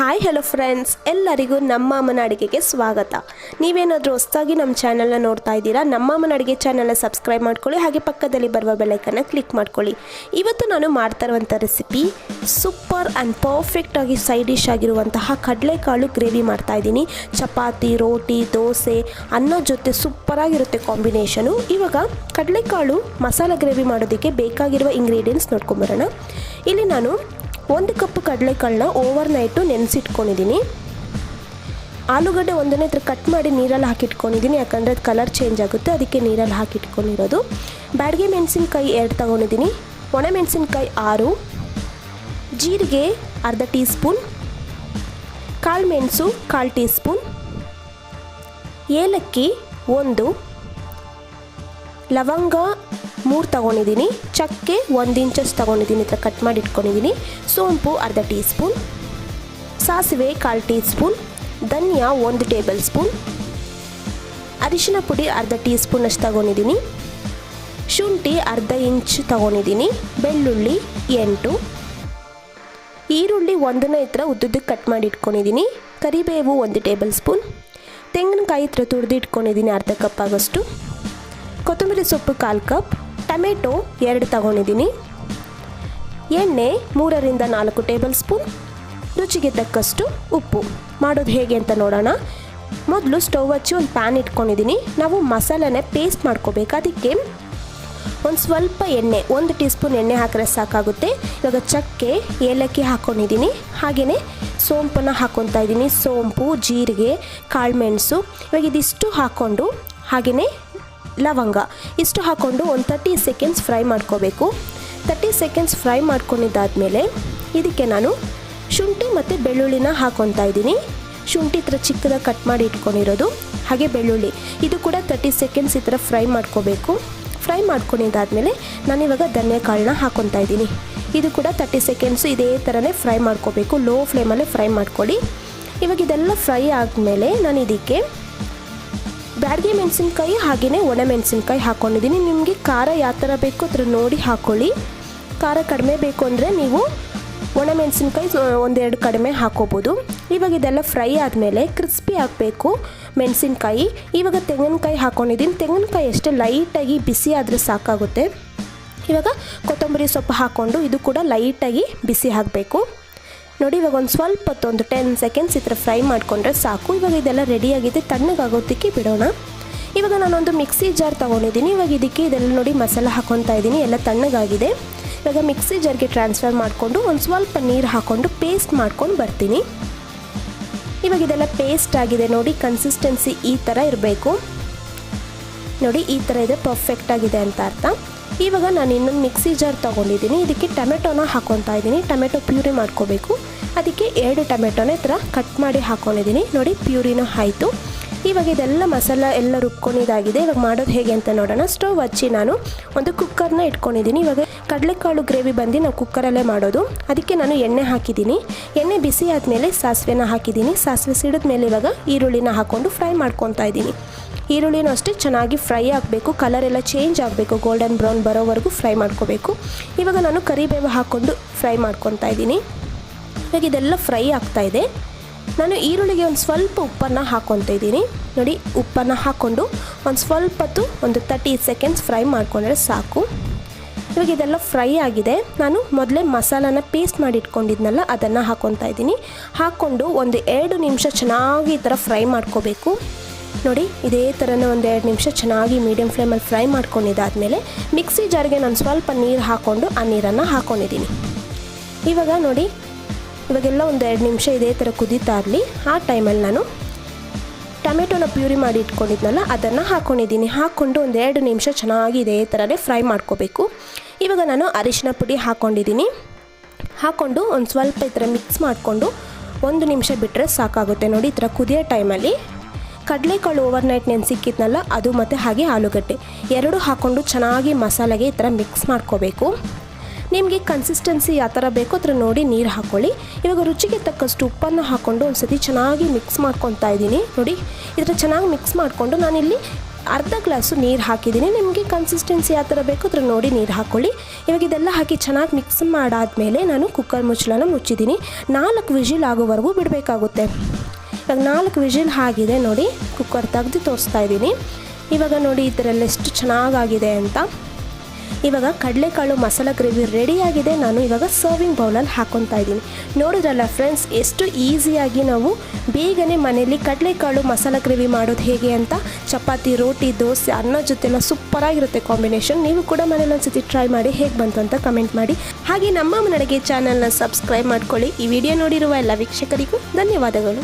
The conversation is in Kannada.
ಹಾಯ್ ಹಲೋ ಫ್ರೆಂಡ್ಸ್, ಎಲ್ಲರಿಗೂ ನಮ್ಮ ಅಮ್ಮನ ಅಡುಗೆಗೆ ಸ್ವಾಗತ. ನೀವೇನಾದರೂ ಹೊಸದಾಗಿ ನಮ್ಮ ಚಾನಲ್ನ ನೋಡ್ತಾ ಇದ್ದೀರಾ, ನಮ್ಮ ಅಮ್ಮನ ಅಡುಗೆ ಚಾನಲ್ನ ಸಬ್ಸ್ಕ್ರೈಬ್ ಮಾಡ್ಕೊಳ್ಳಿ, ಹಾಗೆ ಪಕ್ಕದಲ್ಲಿ ಬರುವ ಬೆಲ್ಲೈಕನ್ನ ಕ್ಲಿಕ್ ಮಾಡ್ಕೊಳ್ಳಿ. ಇವತ್ತು ನಾನು ಮಾಡ್ತಾ ಇರುವಂಥ ರೆಸಿಪಿ ಸೂಪರ್ ಆ್ಯಂಡ್ ಪರ್ಫೆಕ್ಟಾಗಿ ಸೈಡ್ ಡಿಶ್ ಆಗಿರುವಂತಹ ಕಡಲೆಕಾಳು ಗ್ರೇವಿ ಮಾಡ್ತಾಯಿದ್ದೀನಿ. ಚಪಾತಿ, ರೋಟಿ, ದೋಸೆ, ಅನ್ನದ ಜೊತೆ ಸೂಪರಾಗಿರುತ್ತೆ ಕಾಂಬಿನೇಷನು. ಇವಾಗ ಕಡಲೆಕಾಳು ಮಸಾಲ ಗ್ರೇವಿ ಮಾಡೋದಕ್ಕೆ ಬೇಕಾಗಿರುವ ಇಂಗ್ರೀಡಿಯೆಂಟ್ಸ್ ನೋಡ್ಕೊಂಬರೋಣ. ಇಲ್ಲಿ ನಾನು 1 ಕಪ್ ಕಡಲೆಕಾಳನ್ನ ಓವರ್ ನೈಟು ನೆನೆಸಿಟ್ಕೊಂಡಿದ್ದೀನಿ. ಆಲೂಗಡ್ಡೆ ಒಂದನೇ ಹತ್ರ ಕಟ್ ಮಾಡಿ ನೀರಲ್ಲಿ ಹಾಕಿಟ್ಕೊಂಡಿದ್ದೀನಿ, ಯಾಕಂದರೆ ಅದು ಕಲರ್ ಚೇಂಜ್ ಆಗುತ್ತೆ, ಅದಕ್ಕೆ ನೀರಲ್ಲಿ ಹಾಕಿಟ್ಕೊಂಡಿರೋದು. ಬ್ಯಾಡಗೆ ಮೆಣಸಿನ್ಕಾಯಿ 2 ತೊಗೊಂಡಿದ್ದೀನಿ, ಒಣಮೆಣಸಿನ್ಕಾಯಿ 6, ಜೀರಿಗೆ ಅರ್ಧ ಟೀ ಸ್ಪೂನ್, ಕಾಳು ಮೆಣಸು 1/4 ಟೀ ಸ್ಪೂನ್, ಏಲಕ್ಕಿ 1, ಲವಂಗ 3 ತೊಗೊಂಡಿದ್ದೀನಿ, ಚಕ್ಕೆ 1 ಇಂಚಸ್ ತೊಗೊಂಡಿದ್ದೀನಿ, ಈ ಥರ ಕಟ್ ಮಾಡಿ ಇಟ್ಕೊಂಡಿದ್ದೀನಿ, ಸೋಂಪು ಅರ್ಧ ಟೀ ಸ್ಪೂನ್, ಸಾಸಿವೆ 1/4 ಟೀ ಸ್ಪೂನ್, ಧನಿಯಾ 1 ಟೇಬಲ್ ಸ್ಪೂನ್, ಅರಿಶಿನ ಪುಡಿ ಅರ್ಧ ಟೀ ಸ್ಪೂನ್ ಅಷ್ಟು ತೊಗೊಂಡಿದ್ದೀನಿ, ಶುಂಠಿ ಅರ್ಧ ಇಂಚ್ ತೊಗೊಂಡಿದ್ದೀನಿ, ಬೆಳ್ಳುಳ್ಳಿ 8, ಈರುಳ್ಳಿ 1ನ ಈ ಥರ ಉದ್ದುದ್ದಕ್ಕೆ ಕಟ್ ಮಾಡಿ ಇಟ್ಕೊಂಡಿದ್ದೀನಿ, ಕರಿಬೇವು 1 ಟೇಬಲ್ ಸ್ಪೂನ್, ತೆಂಗಿನಕಾಯಿ ಈ ಥರ ತುರಿದು ಇಟ್ಕೊಂಡಿದ್ದೀನಿ ಅರ್ಧ ಕಪ್ ಆಗೋಷ್ಟು, ಕೊತ್ತಂಬರಿ ಸೊಪ್ಪು 1/4 ಕಪ್, ಟೊಮೆಟೊ 2 ತೊಗೊಂಡಿದ್ದೀನಿ, ಎಣ್ಣೆ 3ರಿಂದ 4 ಟೇಬಲ್ ಸ್ಪೂನ್, ರುಚಿಗೆ ತಕ್ಕಷ್ಟು ಉಪ್ಪು. ಮಾಡೋದು ಹೇಗೆ ಅಂತ ನೋಡೋಣ. ಮೊದಲು ಸ್ಟವ್ ಹಚ್ಚಿ ಒಂದು ಪ್ಯಾನ್ ಇಟ್ಕೊಂಡಿದ್ದೀನಿ. ನಾವು ಮಸಾಲನೇ ಪೇಸ್ಟ್ ಮಾಡ್ಕೋಬೇಕು. ಅದಕ್ಕೆ ಒಂದು ಸ್ವಲ್ಪ ಎಣ್ಣೆ, 1 ಟೀ ಸ್ಪೂನ್ ಎಣ್ಣೆ ಹಾಕಿದ್ರೆ ಸಾಕಾಗುತ್ತೆ. ಇವಾಗ ಚಕ್ಕೆ, ಏಲಕ್ಕಿ ಹಾಕ್ಕೊಂಡಿದ್ದೀನಿ, ಹಾಗೆಯೇ ಸೋಂಪನ್ನು ಹಾಕ್ಕೊತಾ ಇದ್ದೀನಿ. ಸೋಂಪು, ಜೀರಿಗೆ, ಕಾಳುಮೆಣಸು, ಇವಾಗ ಇದಿಷ್ಟು ಹಾಕ್ಕೊಂಡು, ಹಾಗೆಯೇ ಲವಂಗ ಇಷ್ಟು ಹಾಕ್ಕೊಂಡು ಒಂದು 30 ಸೆಕೆಂಡ್ಸ್ ಫ್ರೈ ಮಾಡ್ಕೋಬೇಕು. 30 ಸೆಕೆಂಡ್ಸ್ ಫ್ರೈ ಮಾಡ್ಕೊಂಡಿದ್ದಾದಮೇಲೆ ಇದಕ್ಕೆ ನಾನು ಶುಂಠಿ ಮತ್ತು ಬೆಳ್ಳುಳ್ಳಿನ ಹಾಕ್ಕೊತಾ ಇದ್ದೀನಿ. ಶುಂಠಿ ಈ ಥರ ಚಿಕ್ಕದಾಗಿ ಕಟ್ ಮಾಡಿ ಇಟ್ಕೊಂಡಿರೋದು, ಹಾಗೆ ಬೆಳ್ಳುಳ್ಳಿ ಇದು ಕೂಡ 30 ಸೆಕೆಂಡ್ಸ್ ಈ ಥರ ಫ್ರೈ ಮಾಡ್ಕೋಬೇಕು. ಫ್ರೈ ಮಾಡ್ಕೊಂಡಿದ್ದಾದಮೇಲೆ ನಾನಿವಾಗ ಧನಿಯಾ ಕಾಳನ್ನ ಹಾಕ್ಕೊತಾ ಇದ್ದೀನಿ. ಇದು ಕೂಡ 30 ಸೆಕೆಂಡ್ಸು ಇದೇ ಥರನೇ ಫ್ರೈ ಮಾಡ್ಕೋಬೇಕು. ಲೋ ಫ್ಲೇಮಲ್ಲೇ ಫ್ರೈ ಮಾಡ್ಕೊಳ್ಳಿ. ಇವಾಗ ಇದೆಲ್ಲ ಫ್ರೈ ಆದಮೇಲೆ ನಾನು ಇದಕ್ಕೆ ಬ್ಯಾಡಗೆ ಮೆಣಸಿನ್ಕಾಯಿ ಹಾಗೆಯೇ ಒಣಮೆಣಸಿನ್ಕಾಯಿ ಹಾಕ್ಕೊಂಡಿದ್ದೀನಿ. ನಿಮಗೆ ಖಾರ ಯಾವ ಥರ ಬೇಕೋ ಅದರ ನೋಡಿ ಹಾಕ್ಕೊಳ್ಳಿ. ಖಾರ ಕಡಿಮೆ ಬೇಕು ಅಂದರೆ ನೀವು ಒಣಮೆಣಸಿನ್ಕಾಯಿ 1-2 ಕಡಿಮೆ ಹಾಕ್ಕೋಬೋದು. ಇವಾಗ ಇದೆಲ್ಲ ಫ್ರೈ ಆದಮೇಲೆ ಕ್ರಿಸ್ಪಿ ಆಗಬೇಕು ಮೆಣಸಿನ್ಕಾಯಿ. ಇವಾಗ ತೆಂಗಿನಕಾಯಿ ಹಾಕ್ಕೊಂಡಿದ್ದೀನಿ. ತೆಂಗಿನಕಾಯಿ ಅಷ್ಟೇ ಲೈಟಾಗಿ ಬಿಸಿ ಆದರೆ ಸಾಕಾಗುತ್ತೆ. ಇವಾಗ ಕೊತ್ತಂಬರಿ ಸೊಪ್ಪು ಹಾಕ್ಕೊಂಡು ಇದು ಕೂಡ ಲೈಟಾಗಿ ಬಿಸಿ ಆಗಬೇಕು. ನೋಡಿ, ಇವಾಗ ಒಂದು ಸ್ವಲ್ಪ ಹೊತ್ತು, ಒಂದು 10 ಸೆಕೆಂಡ್ಸ್ ಈ ಥರ ಫ್ರೈ ಮಾಡಿಕೊಂಡ್ರೆ ಸಾಕು. ಇವಾಗ ಇದೆಲ್ಲ ರೆಡಿಯಾಗಿದೆ, ತಣ್ಣಗಾಗೋದಕ್ಕೆ ಬಿಡೋಣ. ಇವಾಗ ನಾನೊಂದು ಮಿಕ್ಸಿ ಜಾರ್ ತೊಗೊಂಡಿದ್ದೀನಿ. ಇವಾಗ ಇದಕ್ಕೆ ಇದೆಲ್ಲ ನೋಡಿ ಮಸಾಲ ಹಾಕ್ಕೊತಾ ಇದ್ದೀನಿ, ಎಲ್ಲ ತಣ್ಣಗಾಗಿದೆ. ಇವಾಗ ಮಿಕ್ಸಿ ಜಾರ್ಗೆ ಟ್ರಾನ್ಸ್ಫರ್ ಮಾಡಿಕೊಂಡು ಒಂದು ಸ್ವಲ್ಪ ನೀರು ಹಾಕ್ಕೊಂಡು ಪೇಸ್ಟ್ ಮಾಡ್ಕೊಂಡು ಬರ್ತೀನಿ. ಇವಾಗ ಇದೆಲ್ಲ ಪೇಸ್ಟ್ ಆಗಿದೆ ನೋಡಿ, ಕನ್ಸಿಸ್ಟೆನ್ಸಿ ಈ ಥರ ಇರಬೇಕು ನೋಡಿ, ಈ ಥರ ಇದೆ, ಪರ್ಫೆಕ್ಟ್ ಆಗಿದೆ ಅಂತ ಅರ್ಥ. ಇವಾಗ ನಾನು ಇನ್ನೊಂದು ಮಿಕ್ಸಿ ಜಾರ್ ತೊಗೊಂಡಿದ್ದೀನಿ. ಇದಕ್ಕೆ ಟೊಮೆಟೊನ ಹಾಕ್ಕೊತಾ ಇದ್ದೀನಿ. ಟೊಮೆಟೊ ಪ್ಯೂರಿ ಮಾಡ್ಕೋಬೇಕು. ಅದಕ್ಕೆ 2 ಟೊಮೆಟೊನ ಈ ಥರ ಕಟ್ ಮಾಡಿ ಹಾಕ್ಕೊಂಡಿದ್ದೀನಿ ನೋಡಿ, ಪ್ಯೂರಿನೂ ಆಯಿತು. ಇವಾಗ ಇದೆಲ್ಲ ಮಸಾಲ ಎಲ್ಲ ರುಬ್ಕೊಂಡಿದ್ದಾಗಿದೆ. ಇವಾಗ ಮಾಡೋದು ಹೇಗೆ ಅಂತ ನೋಡೋಣ. ಸ್ಟವ್ ಹಚ್ಚಿ ನಾನು ಒಂದು ಕುಕ್ಕರ್ನ ಇಟ್ಕೊಂಡಿದ್ದೀನಿ. ಇವಾಗ ಕಡಲೆಕಾಳು ಗ್ರೇವಿ ಬಂದು ನಾವು ಕುಕ್ಕರಲ್ಲೇ ಮಾಡೋದು, ಅದಕ್ಕೆ ನಾನು ಎಣ್ಣೆ ಹಾಕಿದ್ದೀನಿ. ಎಣ್ಣೆ ಬಿಸಿ ಆದಮೇಲೆ ಸಾಸಿವೆನ ಹಾಕಿದ್ದೀನಿ. ಸಾಸಿವೆ ಸಿಡಿದ ಮೇಲೆ ಇವಾಗ ಈರುಳ್ಳಿನ ಹಾಕ್ಕೊಂಡು ಫ್ರೈ ಮಾಡ್ಕೊತಾ ಇದ್ದೀನಿ. ಈರುಳ್ಳಿನೂ ಅಷ್ಟೇ ಚೆನ್ನಾಗಿ ಫ್ರೈ ಆಗಬೇಕು, ಕಲರ್ ಎಲ್ಲ ಚೇಂಜ್ ಆಗಬೇಕು, ಗೋಲ್ಡನ್ ಬ್ರೌನ್ ಬರೋವರೆಗೂ ಫ್ರೈ ಮಾಡ್ಕೋಬೇಕು. ಇವಾಗ ನಾನು ಕರಿಬೇವು ಹಾಕ್ಕೊಂಡು ಫ್ರೈ ಮಾಡ್ಕೊತಾ ಇದ್ದೀನಿ. ಇವಾಗ ಇದೆಲ್ಲ ಫ್ರೈ ಆಗ್ತಾಯಿದೆ. ನಾನು ಈರುಳ್ಳಿಗೆ ಒಂದು ಸ್ವಲ್ಪ ಉಪ್ಪನ್ನು ಹಾಕ್ಕೊತಾ ಇದ್ದೀನಿ ನೋಡಿ. ಉಪ್ಪನ್ನು ಹಾಕ್ಕೊಂಡು ಒಂದು ಸ್ವಲ್ಪ ಹೊತ್ತು, ಒಂದು 30 ಸೆಕೆಂಡ್ಸ್ ಫ್ರೈ ಮಾಡಿಕೊಂಡ್ರೆ ಸಾಕು. ಇವಾಗ ಇದೆಲ್ಲ ಫ್ರೈ ಆಗಿದೆ. ನಾನು ಮೊದಲೇ ಮಸಾಲಾನ ಪೇಸ್ಟ್ ಮಾಡಿ ಇಟ್ಕೊಂಡಿದ್ನಲ್ಲ, ಅದನ್ನು ಹಾಕ್ಕೊತಾ ಇದ್ದೀನಿ. ಹಾಕ್ಕೊಂಡು ಒಂದು 2 ನಿಮಿಷ ಚೆನ್ನಾಗಿ ಈ ಥರ ಫ್ರೈ ಮಾಡ್ಕೋಬೇಕು ನೋಡಿ. ಇದೇ ಥರನೇ ಒಂದು 2 ನಿಮಿಷ ಚೆನ್ನಾಗಿ ಮೀಡಿಯಮ್ ಫ್ಲೇಮಲ್ಲಿ ಫ್ರೈ ಮಾಡ್ಕೊಂಡಿದ್ದಾದಮೇಲೆ ಮಿಕ್ಸಿ ಜಾರ್ಗೆ ನಾನು ಸ್ವಲ್ಪ ನೀರು ಹಾಕ್ಕೊಂಡು ಆ ನೀರನ್ನು ಹಾಕ್ಕೊಂಡಿದ್ದೀನಿ. ಇವಾಗ ನೋಡಿ, ಇವಾಗೆಲ್ಲ ಒಂದು 2 ನಿಮಿಷ ಇದೇ ಥರ ಕುದೀತಾ ಇರಲಿ. ಆ ಟೈಮಲ್ಲಿ ನಾನು ಟೊಮೆಟೊನ ಪ್ಯೂರಿ ಮಾಡಿ ಇಟ್ಕೊಂಡಿದ್ನಲ್ಲ, ಅದನ್ನು ಹಾಕ್ಕೊಂಡಿದ್ದೀನಿ. ಹಾಕ್ಕೊಂಡು ಒಂದು 2 ನಿಮಿಷ ಚೆನ್ನಾಗಿ ಇದೇ ಥರನೇ ಫ್ರೈ ಮಾಡ್ಕೋಬೇಕು. ಇವಾಗ ನಾನು ಅರಿಶಿನ ಪುಡಿ ಹಾಕ್ಕೊಂಡಿದ್ದೀನಿ. ಹಾಕ್ಕೊಂಡು ಒಂದು ಸ್ವಲ್ಪ ಈ ಥರ ಮಿಕ್ಸ್ ಮಾಡಿಕೊಂಡು 1 ನಿಮಿಷ ಬಿಟ್ಟರೆ ಸಾಕಾಗುತ್ತೆ ನೋಡಿ. ಈ ಥರ ಕುದಿಯೋ ಟೈಮಲ್ಲಿ ಕಡಲೆಕಾಳು ಓವರ್ ನೈಟ್ ನೆನೆಸಿಕ್ಕಿದ್ನಲ್ಲ, ಅದು ಮತ್ತು ಹಾಗೆ ಆಲೂಗಡ್ಡೆ 2 ಹಾಕ್ಕೊಂಡು ಚೆನ್ನಾಗಿ ಮಸಾಲೆಗೆ ಈ ಥರ ಮಿಕ್ಸ್ ಮಾಡ್ಕೋಬೇಕು. ನಿಮಗೆ ಕನ್ಸಿಸ್ಟೆನ್ಸಿ ಯಾವ ಥರ ಬೇಕೋ ಅದರ ನೋಡಿ ನೀರು ಹಾಕ್ಕೊಳ್ಳಿ. ಇವಾಗ ರುಚಿಗೆ ತಕ್ಕಷ್ಟು ಉಪ್ಪನ್ನು ಹಾಕ್ಕೊಂಡು ಒಂದು ಸತಿ ಚೆನ್ನಾಗಿ ಮಿಕ್ಸ್ ಮಾಡ್ಕೊತಾ ಇದ್ದೀನಿ ನೋಡಿ. ಈ ಥರ ಚೆನ್ನಾಗಿ ಮಿಕ್ಸ್ ಮಾಡಿಕೊಂಡು ನಾನಿಲ್ಲಿ ಅರ್ಧ ಗ್ಲಾಸು ನೀರು ಹಾಕಿದ್ದೀನಿ. ನಿಮಗೆ ಕನ್ಸಿಸ್ಟೆನ್ಸಿ ಯಾವ ಥರ ಬೇಕು ಅದ್ರ ನೋಡಿ ನೀರು ಹಾಕ್ಕೊಳ್ಳಿ. ಇವಾಗ ಇದೆಲ್ಲ ಹಾಕಿ ಚೆನ್ನಾಗಿ ಮಿಕ್ಸ್ ಮಾಡಾದಮೇಲೆ ನಾನು ಕುಕ್ಕರ್ ಮುಚ್ಚಳನ ಮುಚ್ಚಿದ್ದೀನಿ. 4 ವಿಜಿಲ್ ಆಗೋವರೆಗೂ ಬಿಡಬೇಕಾಗುತ್ತೆ. ಇವಾಗ 4 ವಿಜಿಲ್ ಆಗಿದೆ ನೋಡಿ, ಕುಕ್ಕರ್ ತೆಗೆದು ತೋರಿಸ್ತಾ ಇದ್ದೀನಿ. ಇವಾಗ ನೋಡಿ ಈ ಥರ ಎಲ್ಲ ಎಷ್ಟು ಚೆನ್ನಾಗಾಗಿದೆ ಅಂತ. ಇವಾಗ ಕಡಲೆಕಾಳು ಮಸಾಲ ಗ್ರೇವಿ ರೆಡಿಯಾಗಿದೆ. ನಾನು ಇವಾಗ ಸರ್ವಿಂಗ್ ಬೌಲಲ್ಲಿ ಹಾಕ್ಕೊತಾ ಇದ್ದೀನಿ. ನೋಡಿದ್ರಲ್ಲ ಫ್ರೆಂಡ್ಸ್, ಎಷ್ಟು ಈಸಿಯಾಗಿ ನಾವು ಬೇಗನೆ ಮನೆಯಲ್ಲಿ ಕಡಲೆಕಾಳು ಮಸಾಲ ಗ್ರೇವಿ ಮಾಡೋದು ಹೇಗೆ ಅಂತ. ಚಪಾತಿ, ರೋಟಿ, ದೋಸೆ, ಅನ್ನದ ಜೊತೆಲ್ಲ ಸೂಪರಾಗಿರುತ್ತೆ ಕಾಂಬಿನೇಷನ್. ನೀವು ಕೂಡ ಮನೇಲಿ ಒಂದ್ಸತಿ ಟ್ರೈ ಮಾಡಿ ಹೇಗೆ ಬಂತು ಅಂತ ಕಮೆಂಟ್ ಮಾಡಿ. ಹಾಗೆ ನಮ್ಮ ಅಮ್ಮನ ಅಡುಗೆ ಚಾನಲ್ನ ಸಬ್ಸ್ಕ್ರೈಬ್ ಮಾಡ್ಕೊಳ್ಳಿ. ಈ ವಿಡಿಯೋ ನೋಡಿರುವ ಎಲ್ಲ ವೀಕ್ಷಕರಿಗೂ ಧನ್ಯವಾದಗಳು.